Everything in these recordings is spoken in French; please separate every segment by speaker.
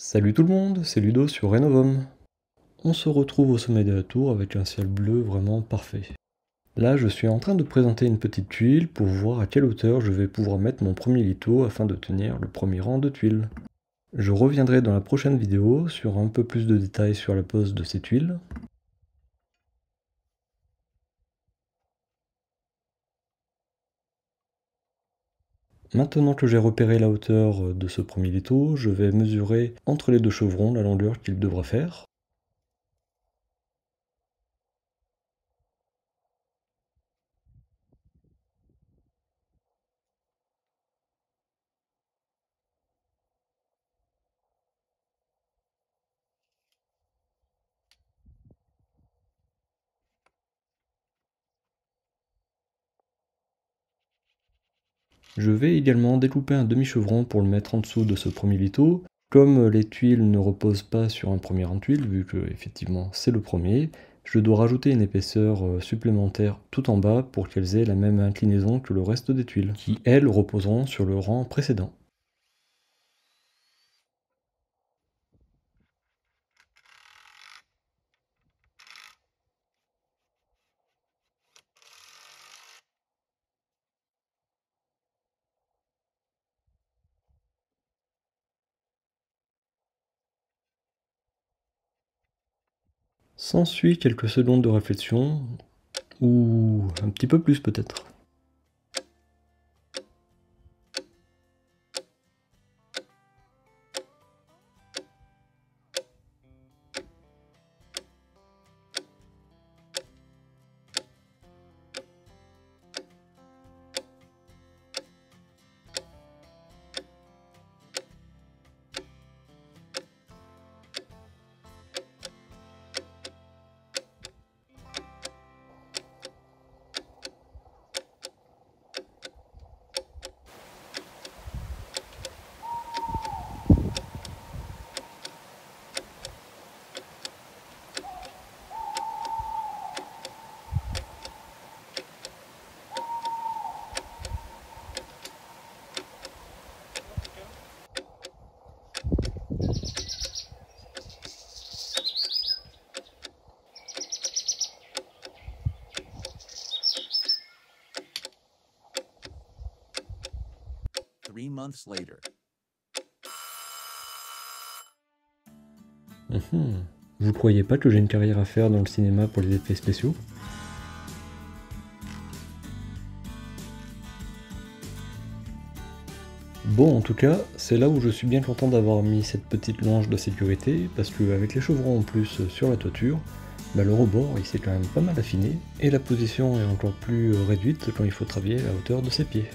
Speaker 1: Salut tout le monde, c'est Ludo sur Renovum. On se retrouve au sommet de la tour avec un ciel bleu vraiment parfait. Là, je suis en train de présenter une petite tuile pour voir à quelle hauteur je vais pouvoir mettre mon premier litho afin de tenir le premier rang de tuiles. Je reviendrai dans la prochaine vidéo sur un peu plus de détails sur la pose de ces tuiles. Maintenant que j'ai repéré la hauteur de ce premier litho, je vais mesurer entre les deux chevrons la longueur qu'il devra faire. Je vais également découper un demi-chevron pour le mettre en dessous de ce premier litho. Comme les tuiles ne reposent pas sur un premier rang de tuiles, vu que effectivement c'est le premier, je dois rajouter une épaisseur supplémentaire tout en bas pour qu'elles aient la même inclinaison que le reste des tuiles, qui elles reposeront sur le rang précédent. S'ensuit quelques secondes de réflexion, ou un petit peu plus peut-être.
Speaker 2: Months later.
Speaker 1: Vous croyez pas que j'ai une carrière à faire dans le cinéma pour les effets spéciaux? Bon, en tout cas, c'est là où je suis bien content d'avoir mis cette petite longe de sécurité, parce qu'avec les chevrons en plus sur la toiture, le rebord il s'est quand même pas mal affiné, et la position est encore plus réduite quand il faut travailler à la hauteur de ses pieds.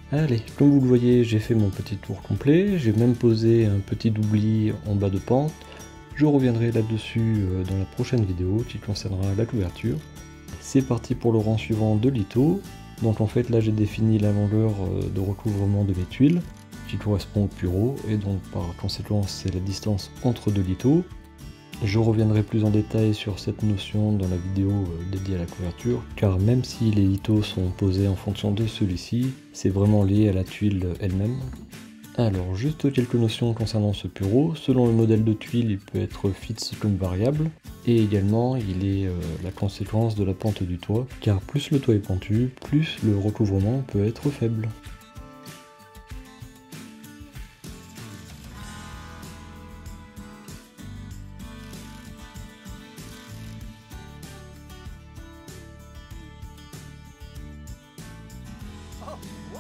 Speaker 1: Allez, comme vous le voyez, j'ai fait mon petit tour complet, j'ai même posé un petit doubli en bas de pente. Je reviendrai là-dessus dans la prochaine vidéo qui concernera la couverture. C'est parti pour le rang suivant de litho. Donc en fait là j'ai défini la longueur de recouvrement de mes tuiles, qui correspond au pureau, et donc par conséquent c'est la distance entre deux lithos. Je reviendrai plus en détail sur cette notion dans la vidéo dédiée à la couverture, car même si les lithos sont posés en fonction de celui-ci, c'est vraiment lié à la tuile elle-même. Alors, juste quelques notions concernant ce pureau. Selon le modèle de tuile, il peut être fixe comme variable, et également il est la conséquence de la pente du toit, car plus le toit est pentu, plus le recouvrement peut être faible.
Speaker 2: Oh, wow!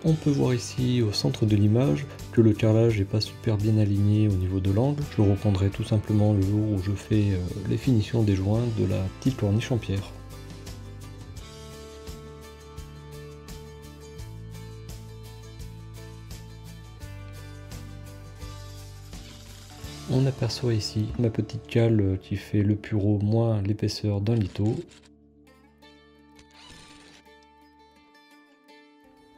Speaker 1: On peut voir ici au centre de l'image que le carrelage n'est pas super bien aligné au niveau de l'angle. Je le reprendrai tout simplement le jour où je fais les finitions des joints de la petite corniche en pierre. On aperçoit ici ma petite cale qui fait le pureau moins l'épaisseur d'un litho.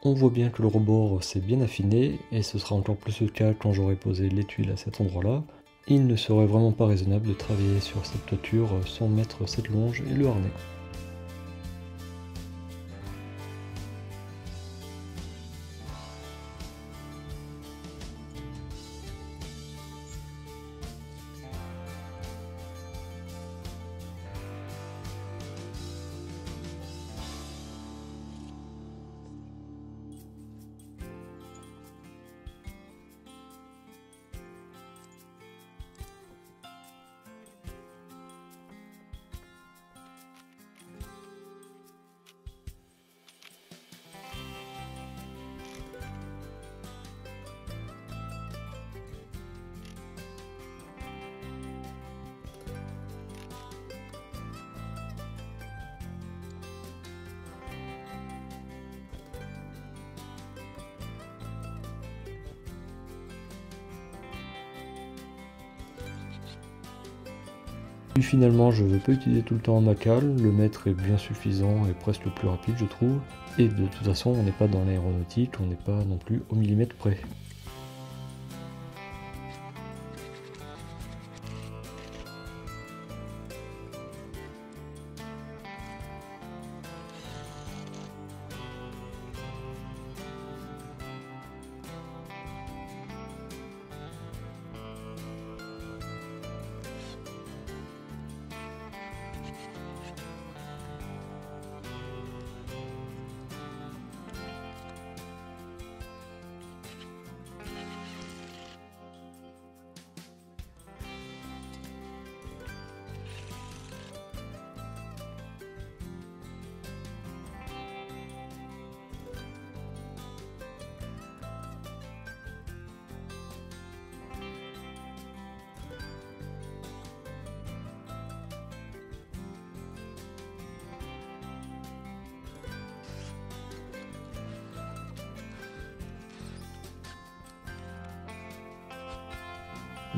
Speaker 1: On voit bien que le rebord s'est bien affiné, et ce sera encore plus le cas quand j'aurai posé les tuiles à cet endroit-là. Il ne serait vraiment pas raisonnable de travailler sur cette toiture sans mettre cette longe et le harnais. Puis finalement, je ne vais pas utiliser tout le temps ma cale, le mètre est bien suffisant et presque le plus rapide je trouve. Et de toute façon, on n'est pas dans l'aéronautique, on n'est pas non plus au millimètre près.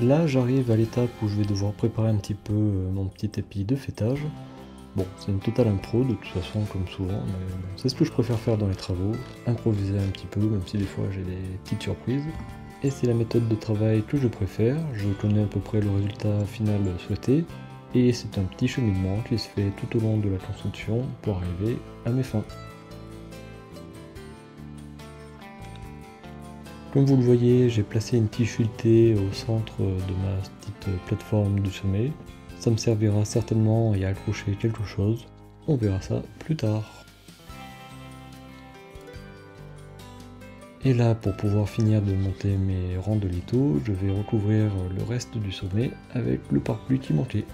Speaker 1: Là, j'arrive à l'étape où je vais devoir préparer un petit peu mon petit épi de fêtage. Bon, c'est une totale impro de toute façon, comme souvent, mais bon, c'est ce que je préfère faire dans les travaux, improviser un petit peu, même si des fois j'ai des petites surprises. Et c'est la méthode de travail que je préfère, je connais à peu près le résultat final souhaité, et c'est un petit cheminement qui se fait tout au long de la construction pour arriver à mes fins. Comme vous le voyez, j'ai placé une tige filetée au centre de ma petite plateforme du sommet. Ça me servira certainement à accrocher quelque chose. On verra ça plus tard. Et là, pour pouvoir finir de monter mes rangs de litho, je vais recouvrir le reste du sommet avec le parapluie qui manquait.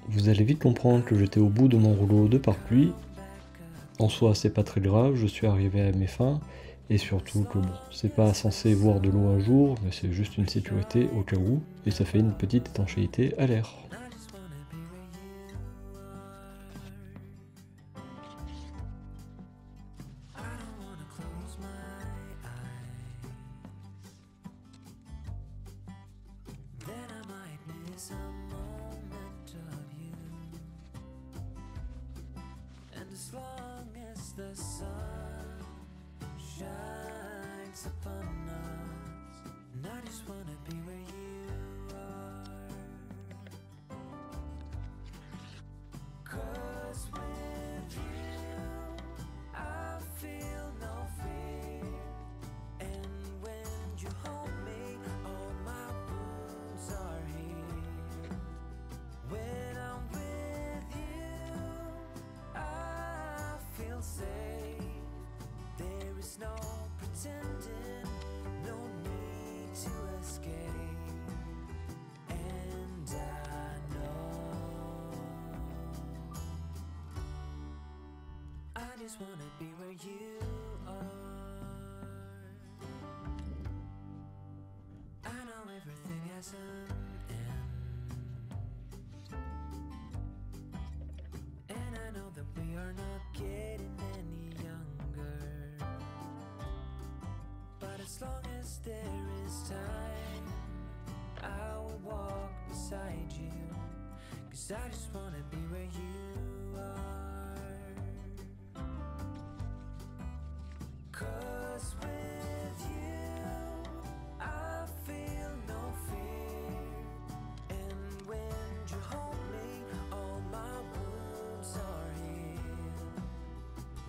Speaker 1: Vous allez vite comprendre que j'étais au bout de mon rouleau de pare-pluie. En soi, c'est pas très grave, je suis arrivé à mes fins, et surtout que bon, c'est pas censé voir de l'eau un jour, mais c'est juste une sécurité au cas où, et ça fait une petite étanchéité à l'air.
Speaker 3: As long as the sun shines upon us, and I just wanna be where you are. 'Cause with you, I feel no fear, and when you hold me, all my wounds are healed. When I'm with you, I feel safe. There is no pretending, no need to escape. And I know I just wanna be where you are. I know everything has an end, and I know that we are not getting any younger. But as long as there is time, I will walk beside you. 'Cause I just wanna be where you are. 'Cause with you, I feel no fear, and when you hold me, all my wounds are healed.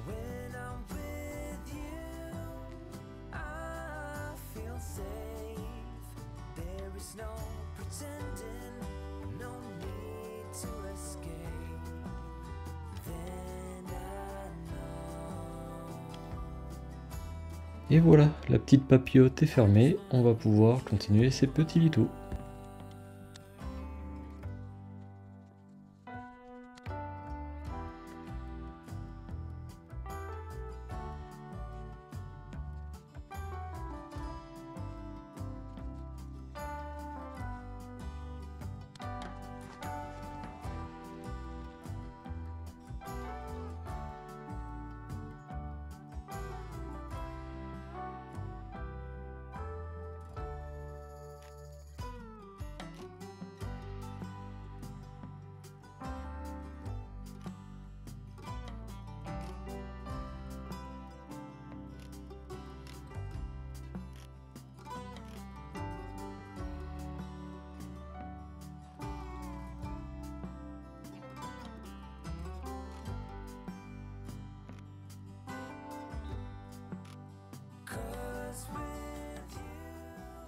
Speaker 3: When I'm with you, I feel safe. There is no pretending, no need to escape. Then I know.
Speaker 1: Et voilà, la petite papillote est fermée, on va pouvoir continuer ces petits lithos.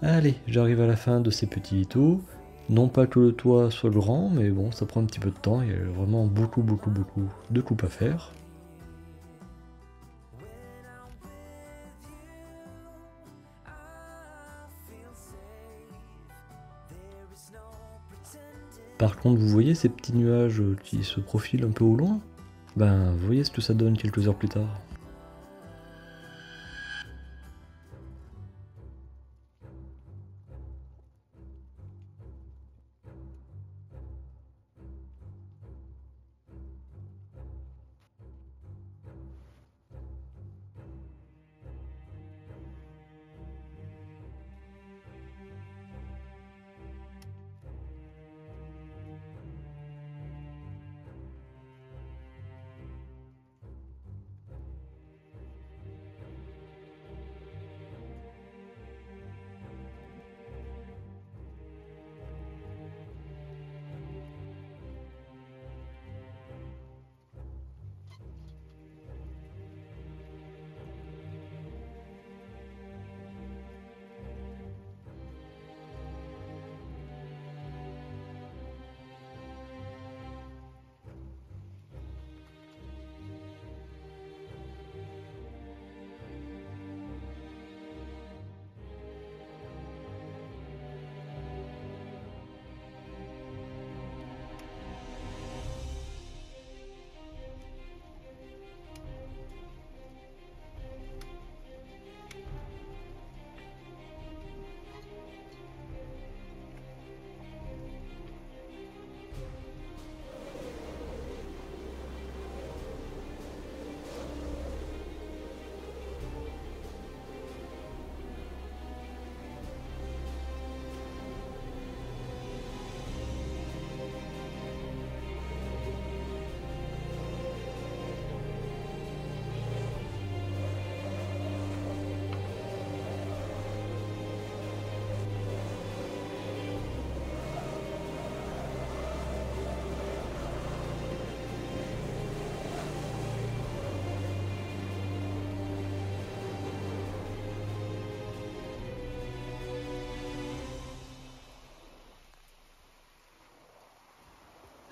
Speaker 1: Allez, j'arrive à la fin de ces petits lithos. Non pas que le toit soit grand, mais bon, ça prend un petit peu de temps, il y a vraiment beaucoup de coupe à faire. Par contre, vous voyez ces petits nuages qui se profilent un peu au loin? Ben, vous voyez ce que ça donne quelques heures plus tard.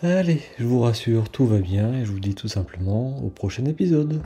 Speaker 1: Allez, je vous rassure, tout va bien et je vous dis tout simplement au prochain épisode.